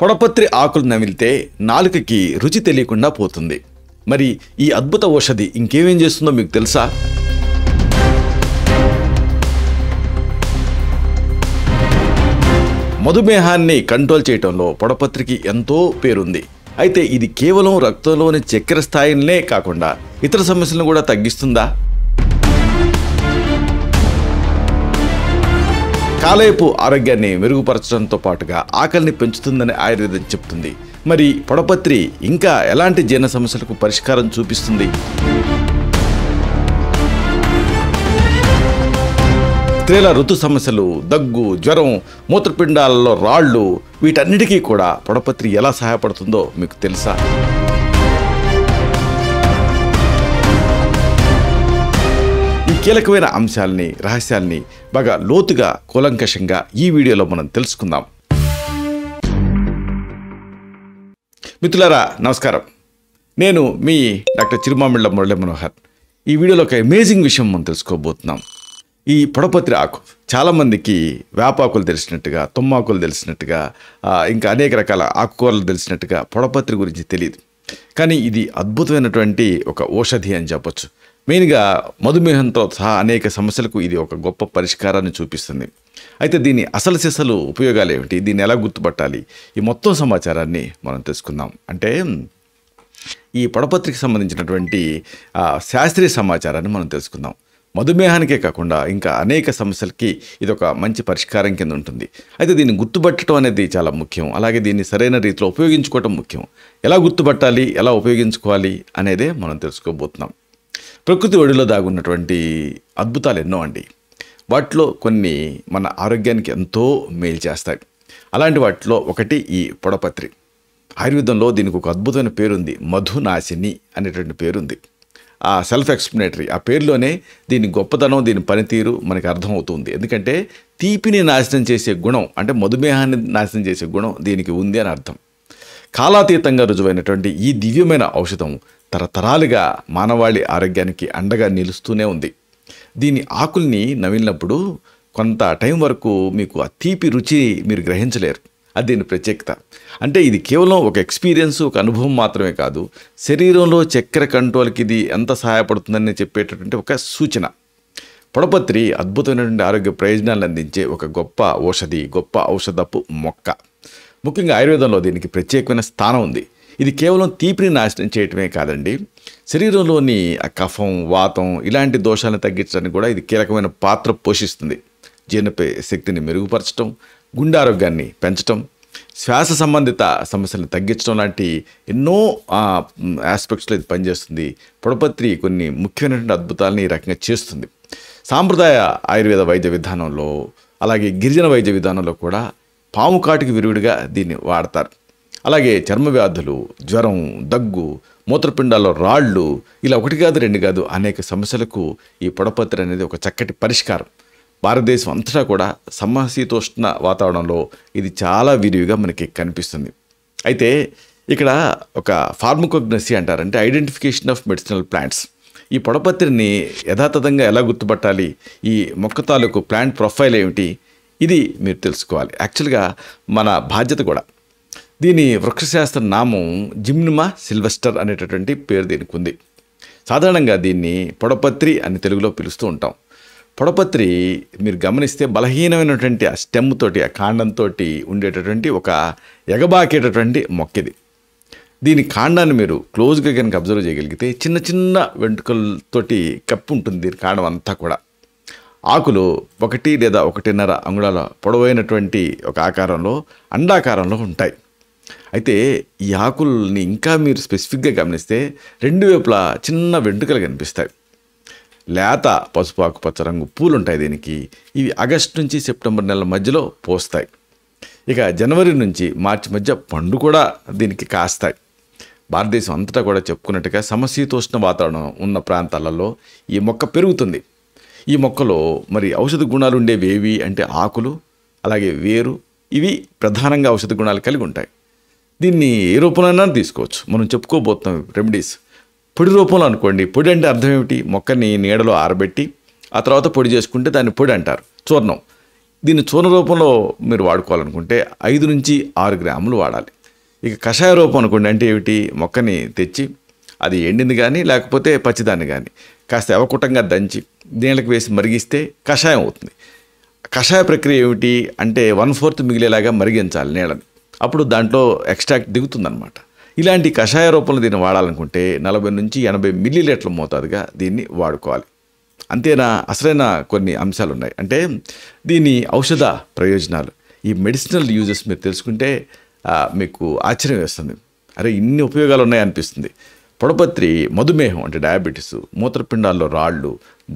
పొడపత్రి ఆకులు నమిలితే నాలుకకి రుచి తెలియకుండా పోతుంది. మరి ఈ అద్భుత ఔషధి ఇంకేమేం చేస్తుందో మీకు తెలుసా? మధుమేహాన్ని కంట్రోల్ చేయడంలో పొడపత్రికి ఎంతో పేరుంది. అయితే ఇది కేవలం రక్తంలోని చక్కెర స్థాయిలనే కాకుండా ఇతర సమస్యలను కూడా తగ్గిస్తుందా? కాలేయపు ఆరోగ్యాన్ని మెరుగుపరచడంతో పాటుగా ఆకలిని పెంచుతుందని ఆయుర్వేదం చెప్తుంది. మరి పొడపత్రి ఇంకా ఎలాంటి జీర్ణ సమస్యలకు పరిష్కారం చూపిస్తుంది? స్త్రీల ఋతు సమస్యలు, దగ్గు, జ్వరం, మూత్రపిండాలలో రాళ్ళు, వీటన్నిటికీ కూడా పొడపత్రి ఎలా సహాయపడుతుందో మీకు తెలుసా? ఈ కీలకమైన అంశాలని, రహస్యాల్ని బాగా లోతుగా, కూలంకషంగా ఈ వీడియోలో మనం తెలుసుకుందాం. మిత్రులారా నమస్కారం. నేను మీ డాక్టర్ చిరుమామిళ్ళ మురళీ మనోహర్. ఈ వీడియోలో ఒక అమేజింగ్ విషయం మనం తెలుసుకోబోతున్నాం. ఈ పొడపత్రి ఆకు చాలామందికి వేపాకులు తెలిసినట్టుగా, తుమ్మాకులు తెలిసినట్టుగా, ఇంకా అనేక రకాల ఆకుకూరలు తెలిసినట్టుగా పొడపత్రి గురించి తెలియదు. కానీ ఇది అద్భుతమైనటువంటి ఒక ఔషధి అని చెప్పొచ్చు. మెయిన్గా మధుమేహంతో సహా అనేక సమస్యలకు ఇది ఒక గొప్ప పరిష్కారాన్ని చూపిస్తుంది. అయితే దీని అసలు సిసలు ఉపయోగాలు ఏమిటి, దీన్ని ఎలా గుర్తుపట్టాలి, ఈ మొత్తం సమాచారాన్ని మనం తెలుసుకుందాం. అంటే ఈ పొడపత్రికి సంబంధించినటువంటి శాస్త్రీయ సమాచారాన్ని మనం తెలుసుకుందాం. మధుమేహానికే కాకుండా ఇంకా అనేక సమస్యలకి ఇది ఒక మంచి పరిష్కారం కింద ఉంటుంది. అయితే దీన్ని గుర్తుపట్టడం అనేది చాలా ముఖ్యం. అలాగే దీన్ని సరైన రీతిలో ఉపయోగించుకోవటం ముఖ్యం. ఎలా గుర్తుపట్టాలి, ఎలా ఉపయోగించుకోవాలి అనేదే మనం తెలుసుకోబోతున్నాం. ప్రకృతి ఒడిలో దాగున్నటువంటి అద్భుతాలు ఎన్నో అండి. వాటిలో కొన్ని మన ఆరోగ్యానికి ఎంతో మేలు చేస్తాయి. అలాంటి వాటిలో ఒకటి ఈ పొడపత్రి. ఆయుర్వేదంలో దీనికి ఒక అద్భుతమైన పేరుంది, మధునాశిని అనేటువంటి పేరుంది. ఆ సెల్ఫ్ ఎక్స్ప్లెనేటరీ, ఆ పేరులోనే దీని గొప్పతనం, దీని పనితీరు మనకి అర్థమవుతుంది. ఎందుకంటే తీపిని నాశనం చేసే గుణం, అంటే మధుమేహాన్ని నాశనం చేసే గుణం దీనికి ఉంది అని అర్థం. కాలాతీతంగా రుజువైనటువంటి ఈ దివ్యమైన ఔషధం తరతరాలుగా మానవాళి ఆరోగ్యానికి అండగా నిలుస్తూనే ఉంది. దీని ఆకుల్ని నమిలినప్పుడు కొంత టైం వరకు మీకు ఆ తీపి రుచి మీరు గ్రహించలేరు. అది దీని ప్రత్యేకత. అంటే ఇది కేవలం ఒక ఎక్స్పీరియన్స్, ఒక అనుభవం మాత్రమే కాదు, శరీరంలో చక్కెర కంట్రోల్కి ఇది ఎంత సహాయపడుతుందని చెప్పేటటువంటి ఒక సూచన. పొడపత్రి అద్భుతమైనటువంటి ఆరోగ్య ప్రయోజనాలను అందించే ఒక గొప్ప ఔషధి, గొప్ప ఔషధపు మొక్క. ముఖ్యంగా ఆయుర్వేదంలో దీనికి ప్రత్యేకమైన స్థానం ఉంది. ఇది కేవలం తీపిని నాశనం చేయటమే కాదండి, శరీరంలోని ఆ కఫం, వాతం ఇలాంటి దోషాలను తగ్గించడానికి కూడా ఇది కీలకమైన పాత్ర పోషిస్తుంది. జీర్ణపై శక్తిని మెరుగుపరచడం, గుండె ఆరోగ్యాన్ని పెంచడం, శ్వాస సంబంధిత సమస్యలను తగ్గించడం లాంటి ఎన్నో ఆస్పెక్ట్స్లో ఇది పనిచేస్తుంది. పొడపత్రి కొన్ని ముఖ్యమైనటువంటి అద్భుతాలని ఈ రకంగా చేస్తుంది. సాంప్రదాయ ఆయుర్వేద వైద్య విధానంలో, అలాగే గిరిజన వైద్య విధానంలో కూడా పాము కాటికి విరుగుడిగా దీన్ని వాడతారు. అలాగే చర్మ వ్యాధులు, జ్వరం, దగ్గు, మూత్రపిండాల్లో రాళ్ళు, ఇలా ఒకటి కాదు రెండు కాదు అనేక సమస్యలకు ఈ పొడపత్రి అనేది ఒక చక్కటి పరిష్కారం. భారతదేశం అంతటా కూడా సమశీతోష్ణ వాతావరణంలో ఇది చాలా విరివిగా మనకి కనిపిస్తుంది. అయితే ఇక్కడ ఒక ఫార్మకోగ్నసీ అంటారంటే ఐడెంటిఫికేషన్ ఆఫ్ మెడిసినల్ ప్లాంట్స్. ఈ పొడపత్రిని యథాతథంగా ఎలా గుర్తుపట్టాలి, ఈ మొక్క తాలూకు ప్లాంట్ ప్రొఫైల్ ఏమిటి, ఇది మీరు తెలుసుకోవాలి. యాక్చువల్గా మన బాధ్యత కూడా. దీని వృక్షశాస్త్ర నామం జిమ్నిమా సిల్వెస్టర్ అనేటటువంటి పేరు దీనికి ఉంది. సాధారణంగా దీన్ని పొడపత్రి అని తెలుగులో పిలుస్తూ ఉంటాం. పొడపత్రి మీరు గమనిస్తే బలహీనమైనటువంటి ఆ స్టెమ్ తోటి, ఆ కాండంతో ఉండేటటువంటి ఒక ఎగబాకేటటువంటి మొక్కది. దీని కాండాన్ని మీరు క్లోజ్గా కనుక అబ్జర్వ్ చేయగలిగితే చిన్న చిన్న వెంట్రుకలతోటి కప్పి ఉంటుంది దీని కాండం అంతా కూడా. ఆకులు 1 లేదా 1.5 అంగుళాల పొడవైనటువంటి ఒక ఆకారంలో, అండాకారంలో ఉంటాయి. అయితే ఈ ఆకుల్ని ఇంకా మీరు స్పెసిఫిక్గా గమనిస్తే రెండు వైపులా చిన్న వెంట్రుకలు కనిపిస్తాయి. లేత పసుపు ఆకుపచ్చ రంగు పూలు ఉంటాయి దీనికి. ఇవి ఆగస్టు నుంచి సెప్టెంబర్ నెలల మధ్యలో పోస్తాయి. ఇక జనవరి నుంచి మార్చి మధ్య పండు కూడా దీనికి కాస్తాయి. భారతదేశం అంతటా కూడా చెప్పుకున్నట్టుగా సమశీతోష్ణ వాతావరణం ఉన్న ప్రాంతాలలో ఈ మొక్క పెరుగుతుంది. ఈ మొక్కలో మరి ఔషధ గుణాలు ఉండేవి ఏవి అంటే ఆకులు, అలాగే వేరు, ఇవి ప్రధానంగా ఔషధ గుణాలు కలిగి ఉంటాయి. దీన్ని ఏ రూపంలోనైనా తీసుకోవచ్చు. మనం చెప్పుకోబోతున్నాం రెమెడీస్. పొడి రూపంలో అనుకోండి. పొడి అంటే అర్థం ఏమిటి, మొక్కని నీడలో ఆరబెట్టి ఆ తర్వాత పొడి చేసుకుంటే దాన్ని పొడి అంటారు, చూర్ణం. దీన్ని చూర్ణ రూపంలో మీరు వాడుకోవాలనుకుంటే 5 నుంచి 6 గ్రాములు వాడాలి. ఇక కషాయ రూపం అనుకోండి, అంటే ఏమిటి, మొక్కని తెచ్చి అది ఎండింది కానీ లేకపోతే పచ్చిదాన్ని కానీ కాస్త అవకుటంగా దంచి నీళ్ళకి వేసి మరిగిస్తే కషాయం అవుతుంది. కషాయ ప్రక్రియ ఏమిటి అంటే 1/4 మిగిలేలాగా మరిగించాలి నీళ్ళని, అప్పుడు దాంట్లో ఎక్స్ట్రాక్ట్ దిగుతుందన్నమాట. ఇలాంటి కషాయ రూపంలో దీన్ని వాడాలనుకుంటే 40 నుంచి 80 మిల్లీలీటర్ల మోతాదుగా దీన్ని వాడుకోవాలి. అంతేనా, అసలైన కొన్ని అంశాలు ఉన్నాయి. అంటే దీని ఔషధ ప్రయోజనాలు, ఈ మెడిసినల్ యూజెస్ మీరు తెలుసుకుంటే మీకు ఆశ్చర్యం వేస్తుంది. అరే ఇన్ని ఉపయోగాలు ఉన్నాయనిపిస్తుంది. పొడపత్రి మధుమేహం అంటే డయాబెటీస్, మూత్రపిండాల్లో రాళ్ళు,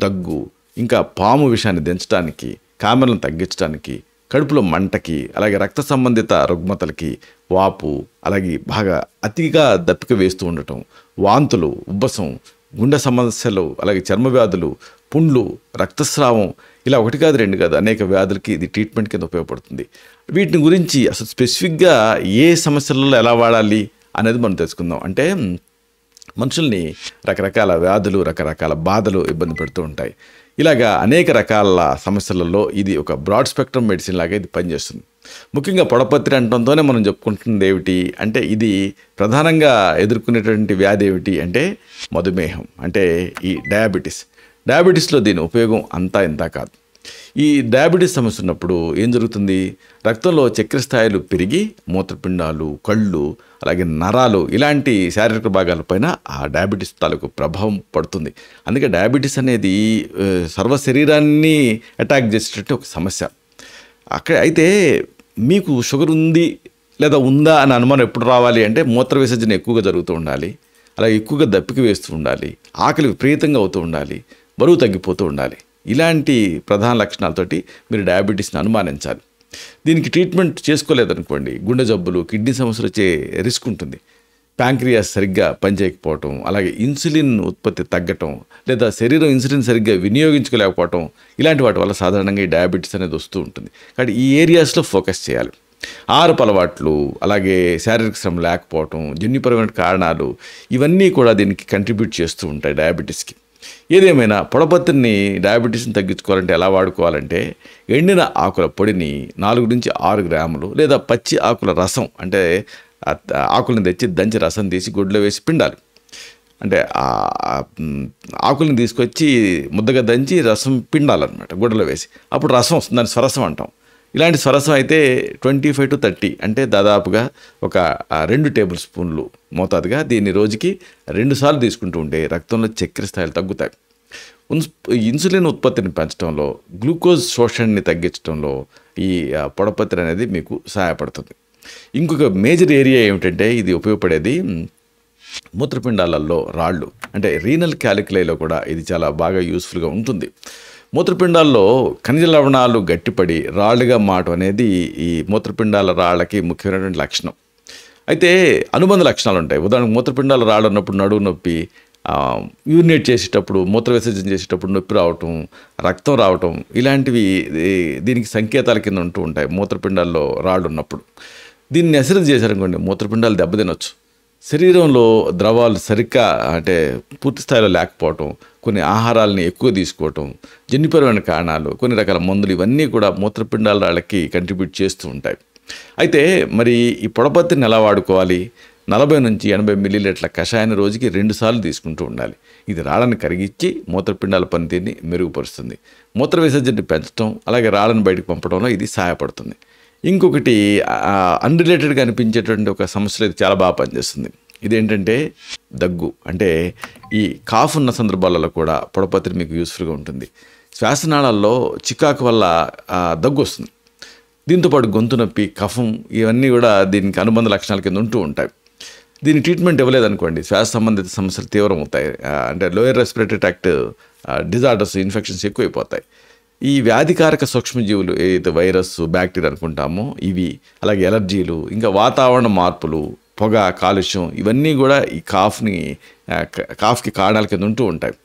దగ్గు, ఇంకా పాము విషాన్ని దించడానికి, కామెరలను తగ్గించడానికి, కడుపులో మంటకి, అలాగే రక్త సంబంధిత రుగ్మతలకి, వాపు, అలాగే బాగా అతిగా దప్పిక వేస్తూ ఉండటం, వాంతులు, ఉబ్బసం, గుండె సమస్యలు, అలాగే చర్మ వ్యాధులు, పుండ్లు, రక్తస్రావం, ఇలా 1 కాదు 2 కాదు అనేక వ్యాధులకి ఇది ట్రీట్మెంట్ కింద ఉపయోగపడుతుంది. వీటిని గురించి అసలు స్పెసిఫిక్గా ఏ సమస్యలలో ఎలా వాడాలి అనేది మనం తెలుసుకుందాం. అంటే మనుషుల్ని రకరకాల వ్యాధులు, రకరకాల బాధలు ఇబ్బంది పెడుతూ ఉంటాయి. ఇలాగా అనేక రకాల సమస్యలలో ఇది ఒక బ్రాడ్ స్పెక్ట్రమ్ మెడిసిన్ లాగా ఇది పనిచేస్తుంది. ముఖ్యంగా పొడపత్రి అంటంతోనే మనం చెప్పుకుంటుంది ఏమిటి అంటే ఇది ప్రధానంగా ఎదుర్కొనేటువంటి వ్యాధి ఏమిటి అంటే మధుమేహం, అంటే ఈ డయాబెటీస్లో దీని ఉపయోగం అంతా ఇంత కాదు. ఈ డయాబెటీస్ సమస్య ఉన్నప్పుడు ఏం జరుగుతుంది, రక్తంలో చక్కెర స్థాయిలు పెరిగి మూత్రపిండాలు, కళ్ళు, అలాగే నరాలు ఇలాంటి శారీరక భాగాలపైన ఆ డయాబెటీస్ తాలూకు ప్రభావం పడుతుంది. అందుకే డయాబెటీస్ అనేది సర్వ శరీరాన్ని అటాక్ చేసేటట్టు ఒక సమస్య. అయితే మీకు షుగర్ ఉంది లేదా ఉందా అని అనుమానం ఎప్పుడు రావాలి అంటే మూత్ర విసర్జన ఎక్కువగా జరుగుతూ ఉండాలి, అలాగే ఎక్కువగా దప్పిక వేస్తూ ఉండాలి, ఆకలి విపరీతంగా అవుతూ ఉండాలి, బరువు తగ్గిపోతూ ఉండాలి. ఇలాంటి ప్రధాన లక్షణాలతోటి మీరు డయాబెటీస్ని అనుమానించాలి. దీనికి ట్రీట్మెంట్ చేసుకోలేదనుకోండి గుండె జబ్బులు, కిడ్నీ సమస్యలు వచ్చే రిస్క్ ఉంటుంది. ప్యాంక్రియాస్ సరిగ్గా పనిచేయకపోవటం, అలాగే ఇన్సులిన్ ఉత్పత్తి తగ్గటం, లేదా శరీరం ఇన్సులిన్ సరిగ్గా వినియోగించుకోలేకపోవటం, ఇలాంటి వాటి వల్ల సాధారణంగా ఈ డయాబెటీస్ అనేది వస్తూ ఉంటుంది. కాబట్టి ఈ ఏరియాస్లో ఫోకస్ చేయాలి. ఆహారపు అలవాట్లు, అలాగే శారీరక శ్రమ లేకపోవటం, జన్యుపరమైన కారణాలు ఇవన్నీ కూడా దీనికి కంట్రిబ్యూట్ చేస్తూ ఉంటాయి డయాబెటీస్కి. ఏదేమైనా పొడపత్రిని డయాబెటీస్ని తగ్గించుకోవాలంటే ఎలా వాడుకోవాలంటే ఎండిన ఆకుల పొడిని 4 నుంచి 6 గ్రాములు లేదా పచ్చి ఆకుల రసం, అంటే ఆకులను తెచ్చి దంచి రసం తీసి గుడ్లో వేసి పిండాలి. అంటే ఆకులను తీసుకొచ్చి ముద్దగా దంచి రసం పిండాలన్నమాట గుడ్డలో వేసి, అప్పుడు రసం వస్తుంది, దాన్ని స్వరసం అంటాం. ఇలాంటి స్వరసం అయితే 25 to 30 అంటే దాదాపుగా ఒక 2 టేబుల్ స్పూన్లు మోతాదుగా దీన్ని రోజుకి 2 సార్లు తీసుకుంటూ ఉంటే రక్తంలో చక్కెర స్థాయిలు తగ్గుతాయి. ఇన్సులిన్ ఉత్పత్తిని పెంచడంలో, గ్లూకోజ్ శోషణని తగ్గించడంలో ఈ పొడపత్రి అనేది మీకు సహాయపడుతుంది. ఇంకొక మేజర్ ఏరియా ఏమిటంటే ఇది ఉపయోగపడేది మూత్రపిండాలలో రాళ్ళు, అంటే రీనల్ క్యాలిక్యులైలో కూడా ఇది చాలా బాగా యూస్ఫుల్గా ఉంటుంది. మూత్రపిండాల్లో ఖనిజ లవణాలు గట్టిపడి రాళ్ళుగా మారడం అనేది ఈ మూత్రపిండాల రాళ్ళకి ముఖ్యమైనటువంటి లక్షణం. అయితే అనుబంధ లక్షణాలు ఉంటాయి. ఉదాహరణకు మూత్రపిండాల రాళ్ళు ఉన్నప్పుడు నడువు నొప్పి, యూరినేట్ చేసేటప్పుడు, మూత్ర విసర్జన చేసేటప్పుడు నొప్పి రావటం, రక్తం రావటం, ఇలాంటివి దీనికి సంకేతాల కింద ఉంటూ ఉంటాయి. మూత్రపిండాల్లో రాళ్ళు ఉన్నప్పుడు దీన్ని అశ్రద్ధ చేశారనుకోండి మూత్రపిండాలు దెబ్బతినొచ్చు. శరీరంలో ద్రవాలు సరిగ్గా అంటే పూర్తి స్థాయిలో లేకపోవటం, కొన్ని ఆహారాలని ఎక్కువ తీసుకోవటం, జన్యుపరమైన కారణాలు, కొన్ని రకాల మందులు, ఇవన్నీ కూడా మూత్రపిండాల రాళ్ళకి కంట్రిబ్యూట్ చేస్తూ ఉంటాయి. అయితే మరి ఈ పొడపత్రిని ఎలా వాడుకోవాలి? 40 నుంచి 80 మిల్లీలీటర్ల కషాయాన్ని రోజుకి 2 సార్లు తీసుకుంటూ ఉండాలి. ఇది రాళ్ళని కరిగించి మూత్రపిండాల పనితీరుని మెరుగుపరుస్తుంది. మూత్ర విసర్జనని పెంచడం, అలాగే రాళ్ళని బయటకు పంపడంలో ఇది సహాయపడుతుంది. ఇంకొకటి అన్రిలేటెడ్గా అనిపించేటువంటి ఒక సమస్యలో ఇది చాలా బాగా పనిచేస్తుంది. ఇదేంటంటే దగ్గు. అంటే ఈ కాఫ్ ఉన్న సందర్భాలలో కూడా పొడపత్రి మీకు యూస్ఫుల్గా ఉంటుంది. శ్వాసనాళాల్లో చికాకు వల్ల దగ్గు వస్తుంది. దీంతోపాటు గొంతు నొప్పి, కఫం, ఇవన్నీ కూడా దీనికి అనుబంధ లక్షణాల కింద ఉంటూ ఉంటాయి. దీని ట్రీట్మెంట్ ఇవ్వలేదనుకోండి శ్వాస సంబంధిత సమస్యలు తీవ్రమవుతాయి. అంటే lower respiratory tract disorders, infections ఎక్కువైపోతాయి. ఈ వ్యాధికారక సూక్ష్మజీవులు ఏదైతే వైరస్, బ్యాక్టీరియా అనుకుంటామో ఇవి, అలాగే ఎలర్జీలు, ఇంకా వాతావరణ మార్పులు, పొగ, కాలుష్యం, ఇవన్నీ కూడా ఈ కాఫ్కి కారణాల కింద ఉంటూ ఉంటాయి.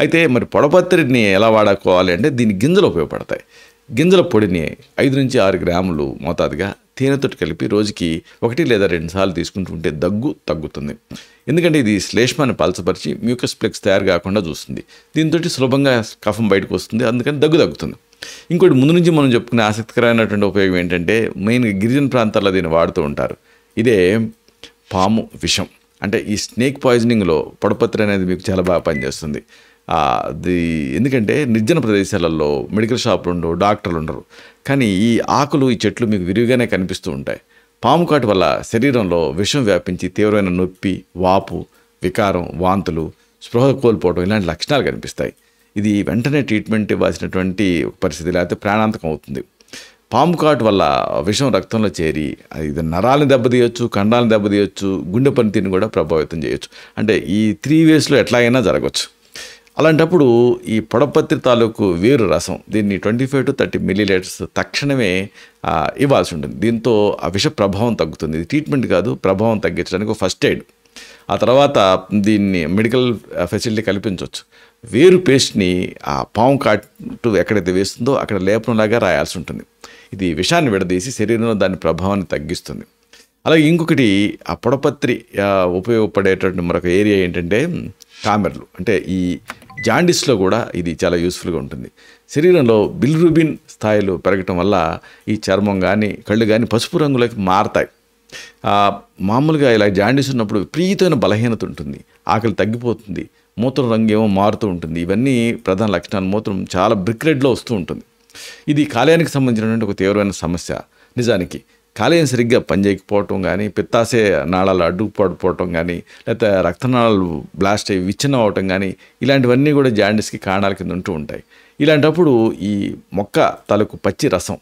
అయితే మరి పొడపత్రిని ఎలా వాడుకోవాలి అంటే దీని గింజలు ఉపయోగపడతాయి. గింజల పొడిని 5 నుంచి 6 గ్రాములు మోతాదుగా తేనెతో కలిపి రోజుకి 1 లేదా 2 సార్లు తీసుకుంటూ ఉంటే దగ్గు తగ్గుతుంది. ఎందుకంటే ఇది శ్లేష్మాన్ని పలచపరిచి మ్యూకస్ ప్లెక్స్ తయారు కాకుండా చూస్తుంది. దీంతో సులభంగా కఫం బయటకు వస్తుంది, అందుకని దగ్గు తగ్గుతుంది. ఇంకోటి ముందు నుంచి మనం చెప్పుకునే ఆసక్తికరమైనటువంటి ఉపయోగం ఏంటంటే మెయిన్గా గిరిజన ప్రాంతాల్లో దీన్ని వాడుతూ ఉంటారు. ఇదే పాము విషం. అంటే ఈ స్నేక్ పాయిజనింగ్లో పొడపత్రి అనేది మీకు చాలా బాగా పనిచేస్తుంది. అది ఎందుకంటే నిర్జన ప్రదేశాలలో మెడికల్ షాపులు ఉండవు, డాక్టర్లు ఉండరు, కానీ ఈ ఆకులు ఈ చెట్లు మీకు విరివిగానే కనిపిస్తూ ఉంటాయి. పాము కాటు వల్ల శరీరంలో విషం వ్యాపించి తీవ్రమైన నొప్పి, వాపు, వికారం, వాంతులు, స్పృహ కోల్పోవడం ఇలాంటి లక్షణాలు కనిపిస్తాయి. ఇది వెంటనే ట్రీట్మెంట్ ఇవ్వాల్సినటువంటి పరిస్థితి, లేకపోతే ప్రాణాంతకం అవుతుంది. పాము కాటు వల్ల విషం రక్తంలో చేరి ఇది నరాలను దెబ్బతీయొచ్చు, కండాలను దెబ్బతీయొచ్చు, గుండె పనితీరుని కూడా ప్రభావితం చేయొచ్చు. అంటే ఈ 3 వేస్లో ఎట్లాగైనా జరగవచ్చు. అలాంటప్పుడు ఈ పొడపత్రి తాలూకు వేరు రసం దీన్ని 25 to 30 ml తక్షణమే ఇవ్వాల్సి ఉంటుంది. దీంతో ఆ విష ప్రభావం తగ్గుతుంది. ఇది ట్రీట్మెంట్ కాదు, ప్రభావం తగ్గించడానికి ఫస్ట్ ఎయిడ్. ఆ తర్వాత దీన్ని మెడికల్ ఫెసిలిటీ కల్పించవచ్చు. వేరు పేస్ట్ని ఆ పాము కాటు ఎక్కడైతే వేస్తుందో అక్కడ లేపనంలాగా రాయాల్సి ఉంటుంది. ఇది విషాన్ని విడదీసి శరీరంలో దాని ప్రభావాన్ని తగ్గిస్తుంది. అలాగే ఇంకొకటి ఆ పొడపత్రి ఉపయోగపడేటటువంటి మరొక ఏరియా ఏంటంటే కామెర్లు. అంటే ఈ జాండిస్లో కూడా ఇది చాలా యూస్ఫుల్గా ఉంటుంది. శరీరంలో బిలిరూబిన్ స్థాయిలు పెరగటం వల్ల ఈ చర్మం కానీ కళ్ళు కానీ పసుపు రంగులోకి మారతాయి. మామూలుగా ఇలా జాండీస్ ఉన్నప్పుడు విపరీతమైన బలహీనత ఉంటుంది, ఆకలి తగ్గిపోతుంది, మూత్రం రంగు ఏమో మారుతూ ఉంటుంది. ఇవన్నీ ప్రధాన లక్షణాలు. మూత్రం చాలా బ్రిక్ రెడ్లో వస్తూ ఉంటుంది. ఇది కాలేయానికి సంబంధించినటువంటి ఒక తీవ్రమైన సమస్య. నిజానికి కాలేయం సరిగ్గా పనిచేయకపోవటం కానీ, పిత్తాశయ నాళాలు అడ్డుపడిపోవటం కానీ, లేకపోతే రక్తనాళాలు బ్లాస్ట్ అయ్యి విచ్ఛిన్నం అవటం కానీ, ఇలాంటివన్నీ కూడా జాండీస్కి కారణాల కింద ఉంటూ ఉంటాయి. ఇలాంటప్పుడు ఈ మొక్క తాలూకు పచ్చి రసం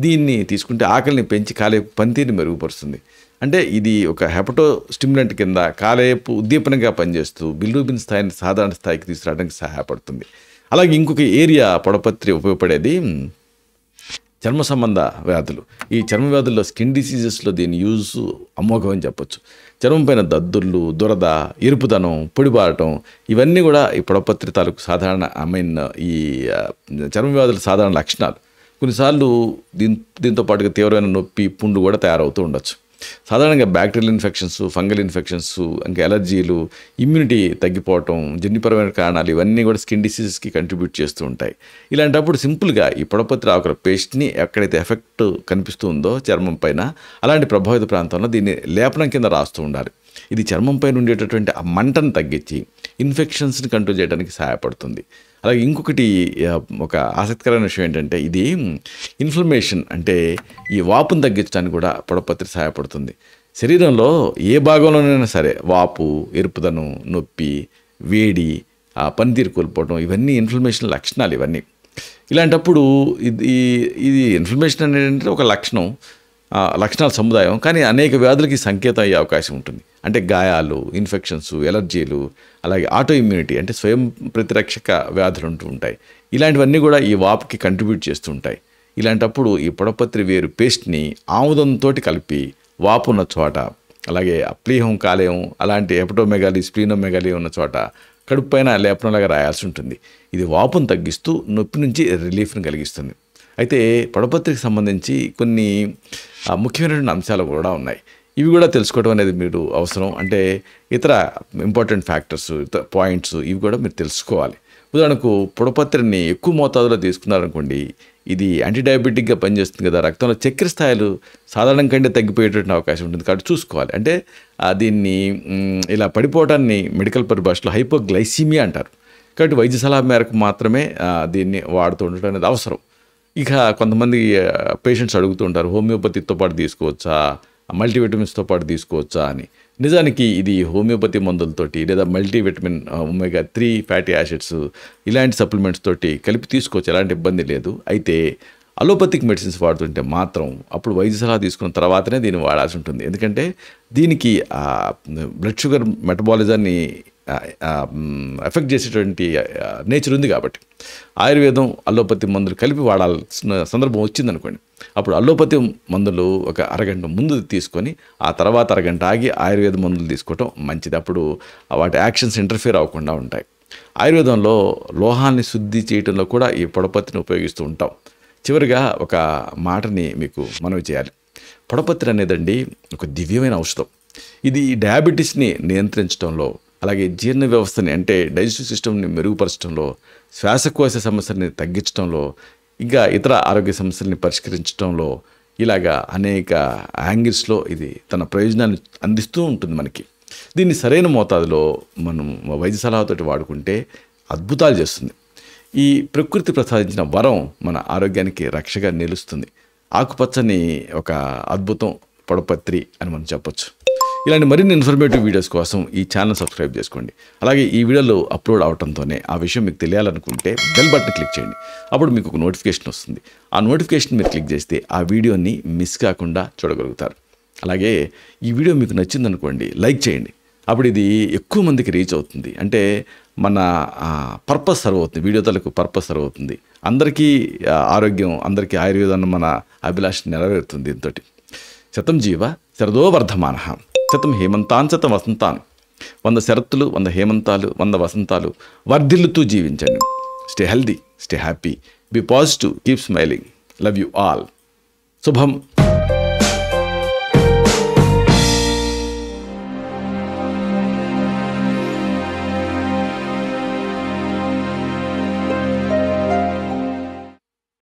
దీన్ని తీసుకుంటే ఆకలిని పెంచి కాలేయపు పనితీరుని మెరుగుపరుస్తుంది. అంటే ఇది ఒక హెపటో స్టిమ్యులెంట్ కింద కాలేయపు ఉద్దీపనగా పనిచేస్తూ బిలిరూబిన్ స్థాయిని సాధారణ స్థాయికి తీసుకురావడానికి సహాయపడుతుంది. అలాగే ఇంకొక ఏరియా పొడపత్రి ఉపయోగపడేది చర్మ సంబంధ వ్యాధులు. ఈ చర్మ వ్యాధుల్లో స్కిన్ డిసీజెస్లో దీని యూజ్ అమోఘం అని చెప్పొచ్చు. చర్మం పైన దద్దుర్లు, దురద, ఎరుపుదనం, పొడిబారటం ఇవన్నీ కూడా ఈ పొడపత్రి తాలూకు సాధారణ ఈ చర్మ వ్యాధుల సాధారణ లక్షణాలు. కొన్నిసార్లు దీంతో పాటుగా తీవ్రమైన నొప్పి, పుండు కూడా తయారవుతూ ఉండొచ్చు. సాధారణంగా బ్యాక్టీరియల్ ఇన్ఫెక్షన్స్, ఫంగల్ ఇన్ఫెక్షన్స్, ఇంకా ఎలర్జీలు, ఇమ్యూనిటీ తగ్గిపోవటం, జన్యుపరమైన కారణాలు ఇవన్నీ కూడా స్కిన్ డిసీజెస్కి కంట్రిబ్యూట్ చేస్తూ ఉంటాయి. ఇలాంటప్పుడు సింపుల్గా ఈ పొడపత్రి ఆకుల పేస్ట్ని ఎక్కడైతే ఎఫెక్ట్ కనిపిస్తుందో చర్మం పైన అలాంటి ప్రభావిత ప్రాంతంలో దీన్ని లేపనం కింద రాస్తూ ఉండాలి. ఇది చర్మం పైన ఉండేటటువంటి ఆ మంటను తగ్గించి ఇన్ఫెక్షన్స్ని కంట్రోల్ చేయడానికి సహాయపడుతుంది. అలాగే ఇంకొకటి ఒక ఆసక్తికరమైన విషయం ఏంటంటే ఇది ఇన్ఫ్లమేషన్, అంటే ఈ వాపును తగ్గించడానికి కూడా పొడపత్రి సహాయపడుతుంది. శరీరంలో ఏ భాగంలోనైనా సరే వాపు, ఎరుపుదనం, నొప్పి, వేడి, పనితీరు కోల్పోవడం ఇవన్నీ ఇన్ఫ్లమేషన్ లక్షణాలు. ఇవన్నీ ఇలాంటప్పుడు ఇది ఇన్ఫ్లమేషన్ అనేది ఒక లక్షణాల సముదాయం, కానీ అనేక వ్యాధులకి సంకేతం అయ్యే అవకాశం ఉంటుంది. అంటే గాయాలు, ఇన్ఫెక్షన్స్, ఎలర్జీలు, అలాగే ఆటో ఇమ్యూనిటీ అంటే స్వయం ప్రతిరక్షక వ్యాధులు ఉంటూ ఉంటాయి. ఇలాంటివన్నీ కూడా ఈ వాపుకి కంట్రిబ్యూట్ చేస్తూ ఉంటాయి. ఇలాంటప్పుడు ఈ పొడపత్రి వేరు పేస్ట్ని ఆముదంతో కలిపి వాపు ఉన్న చోట, అలాగే ప్లీహం, కాలేయం అలాంటి హెపటోమెగాలి, స్ప్లీనోమెగాలి ఉన్న చోట కడుపు పైన లేపనంలాగా రాయాల్సి ఉంటుంది. ఇది వాపును తగ్గిస్తూ నొప్పి నుంచి రిలీఫ్ని కలిగిస్తుంది. అయితే పొడపత్రికి సంబంధించి కొన్ని ముఖ్యమైనటువంటి అంశాలు కూడా ఉన్నాయి. ఇవి కూడా తెలుసుకోవడం అనేది మీరు అవసరం. అంటే ఇతర ఇంపార్టెంట్ ఫ్యాక్టర్స్, ఇతర పాయింట్స్ ఇవి కూడా మీరు తెలుసుకోవాలి. ఉదాహరణకు పొడపత్రిని ఎక్కువ మోతాదులో తీసుకున్నారనుకోండి, ఇది యాంటీడయాబెటిక్గా పనిచేస్తుంది కదా, రక్తంలో చక్కెర స్థాయిలు సాధారణం కంటే తగ్గిపోయేటువంటి అవకాశం ఉంటుంది. కాబట్టి చూసుకోవాలి. అంటే దీన్ని ఇలా పడిపోవటాన్ని మెడికల్ పరిభాషలో హైపోగ్లైసీమియా అంటారు. కాబట్టి వైద్య సలహా మేరకు మాత్రమే దీన్ని వాడుతూ ఉండటం అనేది అవసరం. ఇక కొంతమంది పేషెంట్స్ అడుగుతూ ఉంటారు, హోమియోపతితో పాటు తీసుకోవచ్చా, మల్టీవిటమిన్స్తో పాటు తీసుకోవచ్చా అని. నిజానికి ఇది హోమియోపతి మందులతోటి లేదా మల్టీవిటమిన్, ఒమేగా 3 ఫ్యాటీ యాసిడ్స్ ఇలాంటి సప్లిమెంట్స్ తోటి కలిపి తీసుకోవచ్చు, ఎలాంటి ఇబ్బంది లేదు. అయితే అలోపతిక్ మెడిసిన్స్ వాడుతుంటే మాత్రం అప్పుడు వైద్య సలహా తీసుకున్న తర్వాతనే దీన్ని వాడాల్సి ఉంటుంది. ఎందుకంటే దీనికి బ్లడ్ షుగర్ మెటబాలిజాన్ని ఎఫెక్ట్ చేసేటువంటి నేచర్ ఉంది. కాబట్టి ఆయుర్వేదం, అలోపతి మందులు కలిపి వాడాల్సిన సందర్భం వచ్చిందనుకోండి, అప్పుడు అలోపతి మందులు ఒక అరగంట ముందు తీసుకొని ఆ తర్వాత అరగంట ఆగి ఆయుర్వేద మందులు తీసుకోవటం మంచిది. అప్పుడు వాటి యాక్షన్స్ ఇంటర్ఫియర్ అవ్వకుండా ఉంటాయి. ఆయుర్వేదంలో లోహాన్ని శుద్ధి చేయడంలో కూడా ఈ పొడపత్రిని ఉపయోగిస్తూ ఉంటాం. చివరిగా ఒక మాటని మీకు మనవి చేయాలి. పొడపత్రి అనేదండి ఒక దివ్యమైన ఔషధం. ఇది డయాబెటీస్ని నియంత్రించడంలో, అలాగే జీర్ణ వ్యవస్థని అంటే డైజెస్టివ్ సిస్టమ్ని మెరుగుపరచడంలో, శ్వాసకోశ సమస్యని తగ్గించడంలో ఇంకా ఇతర ఆరోగ్య సమస్యల్ని పరిష్కరించడంలో ఇలాగా అనేక యాంగిల్స్లో ఇది తన ప్రయోజనాన్ని అందిస్తూ ఉంటుంది మనకి. దీన్ని సరైన మోతాదులో మనం వైద్య సలహాతోటి వాడుకుంటే అద్భుతాలు చేస్తుంది. ఈ ప్రకృతి ప్రసాదించిన వరం మన ఆరోగ్యానికి రక్షగా నిలుస్తుంది. ఆకుపచ్చని ఒక అద్భుతం పొడపత్రి అని మనం చెప్పొచ్చు. ఇలాంటి మరిన్ని ఇన్ఫర్మేటివ్ వీడియోస్ కోసం ఈ ఛానల్ సబ్స్క్రైబ్ చేసుకోండి. అలాగే ఈ వీడియోలో అప్లోడ్ అవడంతోనే ఆ విషయం మీకు తెలియాలనుకుంటే బెల్ బటన్ క్లిక్ చేయండి. అప్పుడు మీకు ఒక నోటిఫికేషన్ వస్తుంది. ఆ నోటిఫికేషన్ మీరు క్లిక్ చేస్తే ఆ వీడియోని మిస్ కాకుండా చూడగలుగుతారు. అలాగే ఈ వీడియో మీకు నచ్చిందనుకోండి, లైక్ చేయండి. అప్పుడు ఇది ఎక్కువ మందికి రీచ్ అవుతుంది. అంటే మన పర్పస్ సర్వ్ అవుతుంది, వీడియో తలకు పర్పస్ సర్వ్ అవుతుంది. అందరికీ ఆరోగ్యం, అందరికీ ఆయుర్వేదం మన అభిలాష నెరవేరుతుంది. దీంతో శతం జీవ శరదో వర్ధమానః, శతం హేమంతాన్ శతం వసంతాన్, 100 శరత్తులు, 100 హేమంతాలు, 100 వసంతాలు వర్ధిల్లుతూ జీవించండి. Stay healthy, stay happy, be positive, keep smiling. Love you all. శుభం.